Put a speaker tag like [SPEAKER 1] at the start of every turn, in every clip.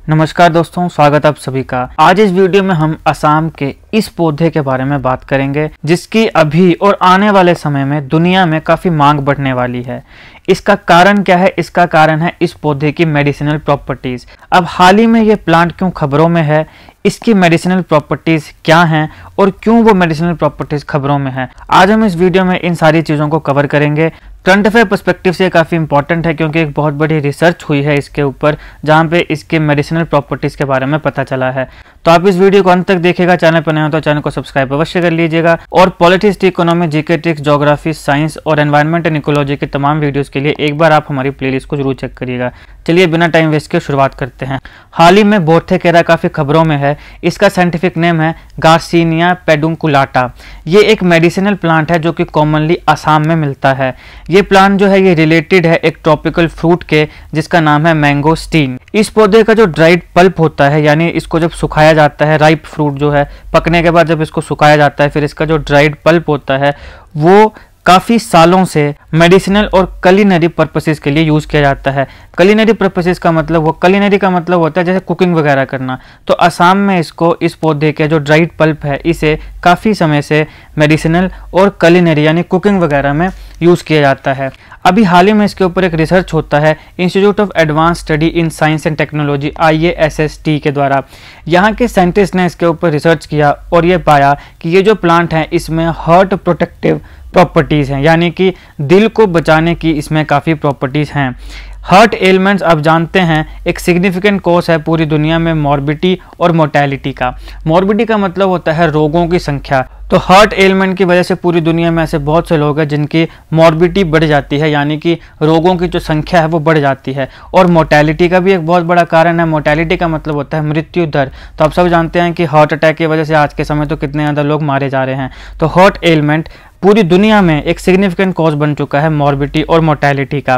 [SPEAKER 1] नमस्कार दोस्तों, स्वागत आप सभी का। आज इस वीडियो में हम असम के इस पौधे के बारे में बात करेंगे जिसकी अभी और आने वाले समय में दुनिया में काफ़ी मांग बढ़ने वाली है। इसका कारण क्या है? इसका कारण है इस पौधे की मेडिसिनल प्रॉपर्टीज़। अब हाल ही में ये प्लांट क्यों खबरों में है, इसकी मेडिसिनल प्रॉपर्टीज़ क्या हैं और क्यों वो मेडिसिनल प्रॉपर्टीज़ खबरों में है, आज हम इस वीडियो में इन सारी चीज़ों को कवर करेंगे। करंट अफेयर पर्सपेक्टिव से काफ़ी इंपॉर्टेंट है क्योंकि एक बहुत बड़ी रिसर्च हुई है इसके ऊपर जहाँ पे इसके मेडिसिनल प्रॉपर्टीज़ के बारे में पता चला है। तो आप इस वीडियो को अंत तक देखिएगा। चैनल पर नए हो तो चैनल को सब्सक्राइब अवश्य कर लीजिएगा और politics, economy, GK, tricks, geography, science और एनवायरनमेंट एंड इकोलॉजी के तमाम वीडियोज़ के लिए एक बार आप हमारी प्लेलिस्ट को जरूर चेक करिएगा। चलिए बिना टाइम वेस्ट के शुरुआत करते हैं। हाल ही में बोर्थेकेरा काफ़ी खबरों में है। इसका साइंटिफिक नेम है गार्सिनिया पेडुंकुलाटा। ये एक मेडिसिनल प्लांट है जो कि कॉमनली असम में मिलता है। ये प्लांट जो है ये रिलेटेड है एक ट्रॉपिकल फ्रूट के जिसका नाम है मैंगोस्टीन। इस पौधे का जो ड्राइड पल्प होता है, यानी इसको जब सुखाया जाता है, राइप फ्रूट जो है पकने के बाद जब इसको सुखाया जाता है, फिर इसका जो ड्राइड पल्प होता है वो काफ़ी सालों से मेडिसिनल और कलिनरी पर्पसेस के लिए यूज़ किया जाता है। कलिनरी पर्पसेस का मतलब कलिनरी का मतलब होता है जैसे कुकिंग वगैरह करना। तो असम में इसको, इस पौधे के जो ड्राइड पल्प है, इसे काफ़ी समय से मेडिसिनल और कलिनरी यानी कुकिंग वगैरह में यूज़ किया जाता है। अभी हाल ही में इसके ऊपर एक रिसर्च होता है institute of advance study in science and technology IASST के द्वारा। यहाँ के साइंटिस्ट ने इसके ऊपर रिसर्च किया और ये पाया कि ये जो प्लांट है इसमें हार्ट प्रोटेक्टिव प्रॉपर्टीज़ हैं, यानी कि दिल को बचाने की इसमें काफ़ी प्रॉपर्टीज़ हैं। हार्ट एलिमेंट्स आप जानते हैं एक सिग्निफिकेंट कॉज है पूरी दुनिया में मॉर्बिडिटी और मोर्टेलिटी का। मॉर्बिडिटी का मतलब होता है रोगों की संख्या। तो हार्ट एलिमेंट की वजह से पूरी दुनिया में ऐसे बहुत से लोग हैं जिनकी मॉर्बिडिटी बढ़ जाती है, यानी कि रोगों की जो संख्या है वो बढ़ जाती है। और मोर्टेलिटी का भी एक बहुत बड़ा कारण है। मोर्टेलिटी का मतलब होता है मृत्यु दर। तो आप सब जानते हैं कि हार्ट अटैक की वजह से आज के समय तो कितने ज़्यादा लोग मारे जा रहे हैं। तो हार्ट एलिमेंट पूरी दुनिया में एक सिग्निफिकेंट कॉज बन चुका है मॉर्बिडिटी और मोर्टेलिटी का।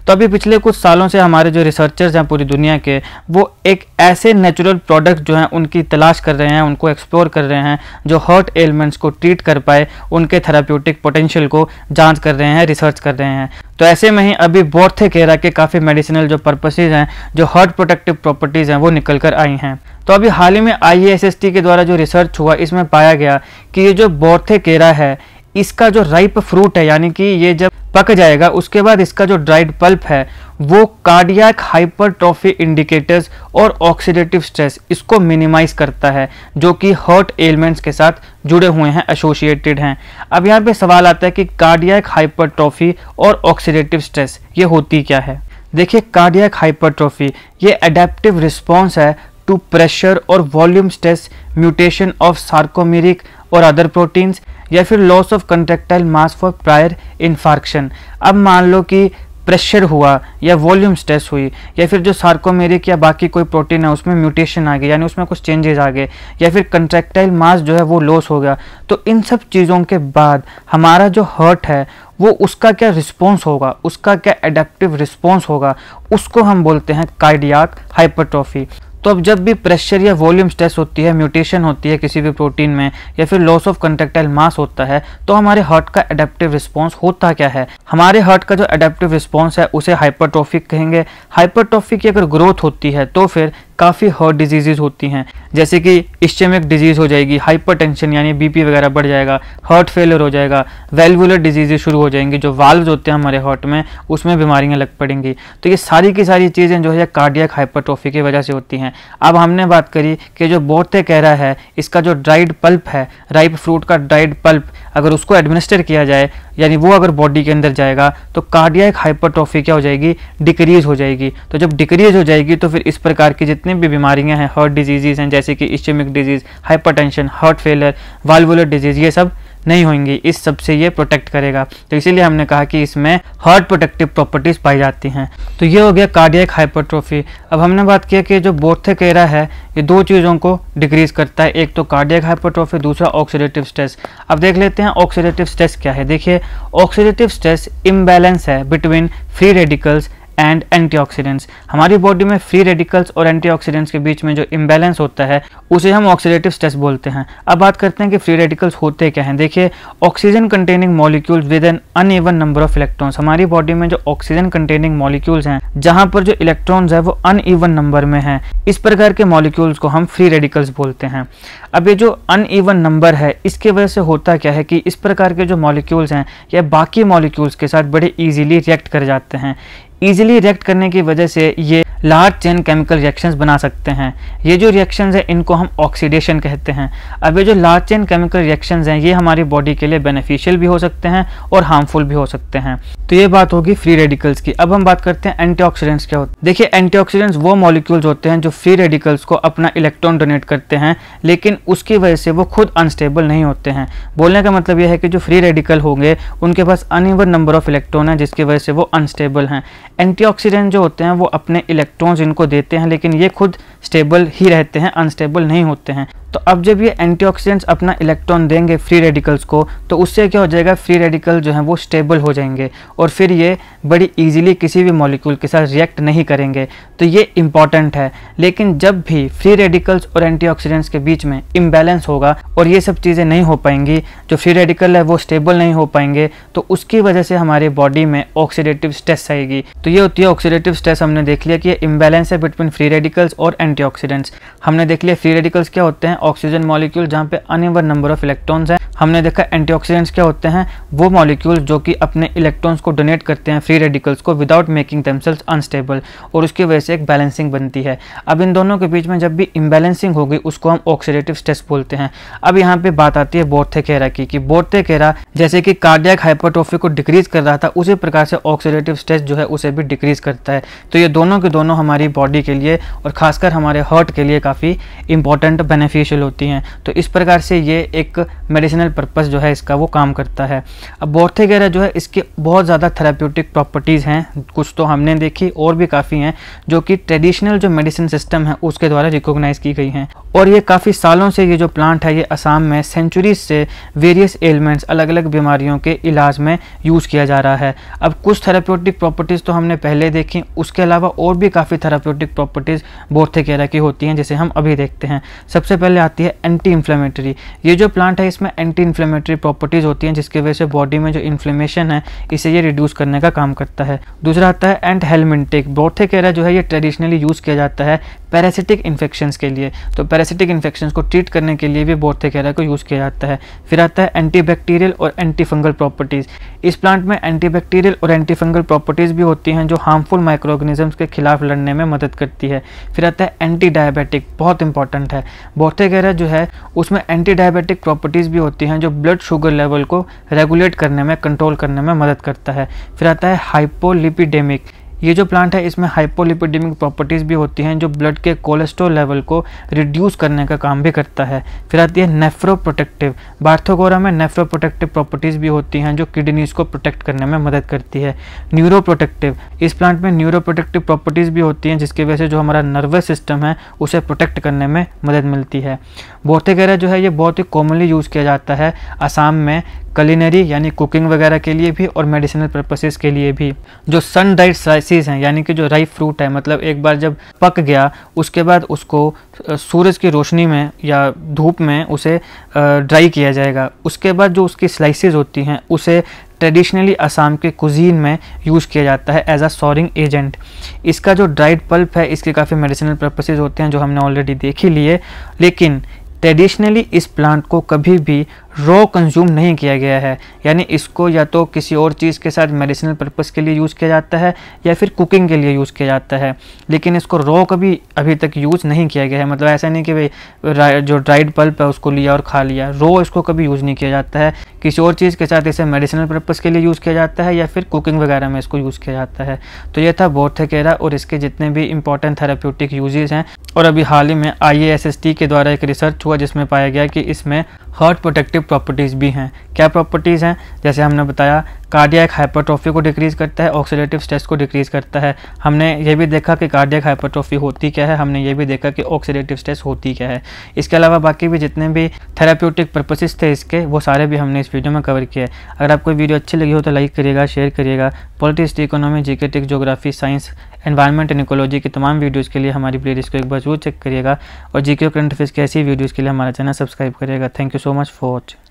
[SPEAKER 1] तो अभी पिछले कुछ सालों से हमारे जो रिसर्चर्स हैं पूरी दुनिया के, वो एक ऐसे नेचुरल प्रोडक्ट जो हैं उनकी तलाश कर रहे हैं, उनको एक्सप्लोर कर रहे हैं जो हार्ट एलिमेंट्स को ट्रीट कर पाए, उनके थेराप्यूटिक पोटेंशियल को जांच कर रहे हैं, रिसर्च कर रहे हैं। तो ऐसे में ही अभी बोर्थेकेरा के काफ़ी मेडिसिनल जो पर्पसेज हैं, जो हार्ट प्रोटेक्टिव प्रॉपर्टीज़ हैं, वो निकल कर आई हैं। तो अभी हाल ही में IASST के द्वारा जो रिसर्च हुआ इसमें पाया गया कि ये जो बोर्थेकेरा है इसका जो राइप फ्रूट है, यानी कि ये जब पक जाएगा उसके बाद इसका जो ड्राइड पल्प है वो कार्डियक हाइपरट्रॉफी इंडिकेटर्स और ऑक्सीडेटिव स्ट्रेस इसको मिनिमाइज करता है, जो कि हार्ट एलिमेंट्स के साथ जुड़े हुए हैं, एसोसिएटेड हैं। अब यहाँ पे सवाल आता है कि कार्डियक हाइपरट्रॉफी और ऑक्सीडेटिव स्ट्रेस ये होती क्या है। देखिए, कार्डियक हाइपरट्रॉफी ये एडेप्टिव रिस्पॉन्स है टू प्रेशर और वॉल्यूम स्ट्रेस म्यूटेशन ऑफ सार्कोमेरिक और अदर प्रोटीन्स, या फिर loss of contractile mass for prior infarction. अब मान लो कि प्रेशर हुआ या वॉल्यूम स्ट्रेस हुई या फिर जो सार्कोमेरिक या बाकी कोई प्रोटीन है उसमें म्यूटेशन आ गई, यानी उसमें कुछ चेंजेस आ गए, या फिर कंट्रेक्टाइल मास जो है वो लॉस हो गया। तो इन सब चीज़ों के बाद हमारा जो हार्ट है वो उसका क्या रिस्पॉन्स होगा, उसका क्या एडेप्टिव रिस्पॉन्स होगा, उसको हम बोलते हैं कार्डियक हाइपरट्रॉफी। तो अब जब भी प्रेशर या वॉल्यूम स्ट्रेस होती है, म्यूटेशन होती है किसी भी प्रोटीन में, या फिर लॉस ऑफ कंट्रेक्टाइल मास होता है, तो हमारे हार्ट का एडेप्टिव रिस्पॉन्स होता क्या है। हमारे हार्ट का जो एडेप्टिव रिस्पॉन्स है उसे हाइपरट्रॉफिक कहेंगे। हाइपरट्रॉफी की अगर ग्रोथ होती है तो फिर काफ़ी हार्ट डिजीज़ होती हैं, जैसे कि इस्चेमिक डिजीज़ हो जाएगी, हाइपरटेंशन यानी BP वगैरह बढ़ जाएगा, हार्ट फेलियर हो जाएगा, वेल्वुलर डिजीज़ शुरू हो जाएंगी, जो वाल्व्स होते हैं हमारे हार्ट में उसमें बीमारियां लग पड़ेंगी। तो ये सारी की सारी चीज़ें जो है कार्डियक हाइपरट्रॉफी की वजह से होती हैं। अब हमने बात करी कि जो बोर्थेकेरा है इसका जो ड्राइड पल्प है, राइप फ्रूट का ड्राइड पल्प, अगर उसको एडमिनिस्टर किया जाए, यानी वो अगर बॉडी के अंदर जाएगा, तो कार्डियक हाइपरट्रॉफी क्या हो जाएगी, डिक्रीज हो जाएगी। तो जब डिक्रीज हो जाएगी तो फिर इस प्रकार की जितनी भी बीमारियां हैं, हार्ट डिजीज़ हैं जैसे कि ischaemic disease, hypertension, heart failure, valvular disease, ये सब नहीं होंगी। इस सब से ये प्रोटेक्ट करेगा। तो इसीलिए हमने कहा कि इसमें हार्ट प्रोटेक्टिव प्रॉपर्टीज़ पाई जाती हैं। तो ये हो गया कार्डियक हाइपरट्रॉफी। अब हमने बात किया कि जो बोर्थेकेरा है ये दो चीज़ों को डिक्रीज करता है, एक तो कार्डियक हाइपरट्रॉफी, दूसरा ऑक्सीडेटिव स्ट्रेस। अब देख लेते हैं ऑक्सीडेटिव स्ट्रेस क्या है। देखिए, ऑक्सीडेटिव स्ट्रेस इम्बैलेंस है between free radicals and antioxidants. हमारी बॉडी में फ्री रेडिकल्स और एंटीऑक्सीडेंट्स के बीच में जो इम्बैलेंस होता है उसे हम ऑक्सीडेटिव स्ट्रेस बोलते हैं। अब बात करते हैं कि फ्री रेडिकल्स होते क्या हैं। देखिए, oxygen containing molecules with an uneven number of electrons. हमारी बॉडी में जो ऑक्सीजन कंटेनिंग मॉलिक्यूल्स हैं जहां पर जो इलेक्ट्रॉन्स है वो अनइवन नंबर में हैं, इस प्रकार के मॉलिक्यूल्स को हम फ्री रेडिकल्स बोलते हैं। अब ये जो अनइवन नंबर है इसके वजह से होता क्या है कि इस प्रकार के जो मॉलिक्यूल्स हैं ये बाकी मॉलिक्यूल्स के साथ बड़े इजीली रिएक्ट कर जाते हैं। इजीली रिएक्ट करने की वजह से ये लार्ज चेन केमिकल रिएक्शंस बना सकते हैं। ये जो रिएक्शंस हैं इनको हम ऑक्सीडेशन कहते हैं। अब ये जो लार्ज चेन केमिकल रिएक्शंस हैं ये हमारी बॉडी के लिए बेनिफिशियल भी हो सकते हैं और हार्मफुल भी हो सकते हैं। तो ये बात होगी फ्री रेडिकल्स की। अब हम बात करते हैं एंटीऑक्सीडेंट्स क्या होते हैं। देखिए, एंटीऑक्सीडेंट्स वो मॉलिक्यूल्स होते हैं जो फ्री रेडिकल्स को अपना इलेक्ट्रॉन डोनेट करते हैं, लेकिन उसकी वजह से वो खुद अनस्टेबल नहीं होते हैं। बोलने का मतलब यह है कि जो फ्री रेडिकल होंगे उनके पास अनइवन नंबर ऑफ इलेक्ट्रॉन है जिसकी वजह से वो अनस्टेबल हैं। एंटीऑक्सीडेंट जो होते हैं वो अपने इलेक्ट्रॉन्स इनको देते हैं, लेकिन ये खुद स्टेबल ही रहते हैं, अनस्टेबल नहीं होते हैं। तो अब जब ये एंटीऑक्सीडेंट्स अपना इलेक्ट्रॉन देंगे फ्री रेडिकल्स को, तो उससे क्या हो जाएगा, फ्री रेडिकल जो हैं वो स्टेबल हो जाएंगे और फिर ये बड़ी इजीली किसी भी मॉलिक्यूल के साथ रिएक्ट नहीं करेंगे। तो ये इंपॉर्टेंट है। लेकिन जब भी फ्री रेडिकल्स और एंटीऑक्सीडेंट्स के बीच में इम्बैलेंस होगा और ये सब चीज़ें नहीं हो पाएंगी, जो फ्री रेडिकल है वो स्टेबल नहीं हो पाएंगे, तो उसकी वजह से हमारी बॉडी में ऑक्सीडेटिव स्ट्रेस आएगी। तो ये होती है ऑक्सीडेटिव स्ट्रेस। हमने देख लिया कि ये इम्बैलेंस है बिटवीन फ्री रेडिकल्स और एंटीऑक्सीडेंट्स। हमने देख लिया फ्री रेडिकल्स क्या होते हैं, ऑक्सीजन मॉलिक्यूल जहाँ पे अनइवन नंबर ऑफ इलेक्ट्रॉन्स हैं। हमने देखा एंटीऑक्सीडेंट्स क्या होते हैं, वो मॉलिक्यूल जो कि अपने इलेक्ट्रॉन्स को डोनेट करते हैं फ्री रेडिकल्स को विदाउट मेकिंग देमसेल्व्स अनस्टेबल, और उसकी वजह से एक बैलेंसिंग बनती है। अब इन दोनों के बीच में जब भी इम्बैलेंसिंग होगी उसको हम ऑक्सीडेटिव स्ट्रेस बोलते हैं। अब यहाँ पे बात आती है बोर्थेकेरा की, कि बोर्थेकेरा जैसे कि कार्डियक हाइपरट्रोफी को डिक्रीज कर रहा था, उसी प्रकार से ऑक्सीडेटिव स्ट्रेस जो है उसे भी डिक्रीज करता है। तो ये दोनों के दोनों हमारी बॉडी के लिए और खासकर हमारे हार्ट के लिए काफ़ी इंपॉर्टेंट बेनिफिशियल होती हैं। तो इस प्रकार से ये एक मेडिसिनल पर्पस जो है इसका वो काम करता है। अब बोर्थेकेरा जो है इसके बहुत ज़्यादा थेराप्यूटिक प्रॉपर्टीज़ हैं, कुछ तो हमने देखी और भी काफ़ी हैं जो कि ट्रेडिशनल जो मेडिसिन सिस्टम है उसके द्वारा रिकॉग्नाइज की गई हैं। और ये काफ़ी सालों से ये जो प्लांट है ये असम में सेंचुरीज से वेरियस एलिमेंट्स अलग अलग बीमारियों के इलाज में यूज़ किया जा रहा है। अब कुछ थेराप्यूटिक प्रॉपर्टीज़ तो हमने पहले देखी, उसके अलावा और भी काफ़ी थेराप्यूटिक प्रॉपर्टीज़ बोर्थेकेरा की होती हैं जिसे हम अभी देखते हैं। सबसे पहले आती है एंटी इन्फ्लेमेटरी। ये जो प्लांट है इसमें एंटी इन्फ्लेमेटरी प्रॉपर्टीज़ होती हैं जिसकी वजह से बॉडी में जो इन्फ्लेमेशन है इसे ये रिड्यूस करने का काम करता है। दूसरा आता है एंट हेलमिंटिक। बोर्थेकेरा जो है ये ट्रेडिशनली यूज़ किया जाता है पैरासिटिक इन्फेक्शंस के लिए, तो पैरासिटिक इन्फेक्शंस को ट्रीट करने के लिए भी बोर्थेकेरा को यूज़ किया जाता है। फिर आता है एंटीबैक्टीरियल और एंटी फंगल प्रॉपर्टीज़। इस प्लांट में एंटीबैक्टीरियल और एंटी फंगल प्रॉपर्टीज़ भी होती हैं जो हार्मफुल माइक्रो ऑर्गेनिजम्स के खिलाफ लड़ने में मदद करती है। फिर आता है एंटी डायबिटिक, बहुत इंपॉर्टेंट है। बोर्थेकेरा जो है उसमें एंटी डायबिटिक प्रॉपर्टीज़ भी होती हैं जो ब्लड शुगर लेवल को रेगुलेट करने में, कंट्रोल करने में मदद करता है। फिर आता है हाइपोलिपिडेमिक। ये जो प्लांट है इसमें हाइपोलिपिडेमिक प्रॉपर्टीज़ भी होती हैं जो ब्लड के कोलेस्ट्रॉल लेवल को रिड्यूस करने का काम भी करता है। फिर आती है नेफ्रोप्रोटेक्टिव। बार्थोगोरा में नेफ्रोप्रोटेक्टिव प्रॉपर्टीज़ भी होती हैं जो किडनीज़ को प्रोटेक्ट करने में मदद करती है। न्यूरोप्रोटेक्टिव, इस प्लांट में न्यूरोप्रोटेक्टिव प्रॉपर्टीज़ भी होती हैं जिसकी वजह से जो हमारा नर्वस सिस्टम है उसे प्रोटेक्ट करने में मदद मिलती है। बोर्थेकेरा जो है ये बहुत ही कॉमनली यूज़ किया जाता है असम में कलिनरी यानी कुकिंग वगैरह के लिए भी और मेडिसिनल पर्पसेस के लिए भी। जो सन ड्राइड स्लाइसेस हैं यानी कि जो राइप फ्रूट है, मतलब एक बार जब पक गया उसके बाद उसको सूरज की रोशनी में या धूप में उसे ड्राई किया जाएगा। उसके बाद जो उसकी स्लाइसेस होती हैं उसे ट्रेडिशनली असम के कुजीन में यूज़ किया जाता है एज अ सॉरिंग एजेंट। इसका जो ड्राइड पल्प है इसके काफ़ी मेडिसिनल पर्पसेस होते हैं जो हमने ऑलरेडी देख ही लिए, लेकिन ट्रेडिशनली इस प्लांट को कभी भी रॉ कंज्यूम नहीं किया गया है, यानी इसको या तो किसी और चीज़ के साथ मेडिसिनल पर्पस के लिए यूज़ किया जाता है या फिर कुकिंग के लिए यूज़ किया जाता है, लेकिन इसको रॉ कभी अभी तक यूज़ नहीं किया गया है। मतलब ऐसा नहीं कि भाई जो ड्राइड पल्प है उसको लिया और खा लिया, रॉ इसको कभी यूज़ नहीं किया जाता है। किसी और चीज़ के साथ इसे मेडिसिनल पर्पस के लिए यूज़ किया जाता है या फिर कुकिंग वगैरह में इसको यूज़ किया जाता है। तो ये था बोर्थेकेरा और इसके जितने भी इंपॉर्टेंट थेराप्यूटिक यूजेस हैं। और अभी हाल ही में IASST के द्वारा एक रिसर्च हुआ जिसमें पाया गया कि इसमें हार्ट प्रोटेक्टिव प्रॉपर्टीज़ भी हैं। क्या प्रॉपर्टीज़ हैं? जैसे हमने बताया कार्डियक हाइपरट्रोफी को डिक्रीज़ करता है, ऑक्सीडेटिव स्ट्रेस को डिक्रीज़ करता है। हमने ये भी देखा कि कार्डियक हाइपरट्रोफी होती क्या है, हमने ये भी देखा कि ऑक्सीडेटिव स्ट्रेस होती क्या है। इसके अलावा बाकी भी जितने भी थेराप्यूटिक पर्पसेस थे इसके, वो सारे भी हमने इस वीडियो में कवर किए। अगर आपको वीडियो अच्छी लगी हो तो लाइक करिएगा, शेयर करिएगा। Politics, economy, GK, tech, geography, science, environment and ecology की तमाम वीडियोज़ के लिए हमारी प्लेलिस्ट को एक बार जरूर चेक करिएगा और जीके और करंट अफेयर्स की ऐसी वीडियोज़ के लिए हमारा चैनल सब्सक्राइब करिएगा। Thank you so much for watching.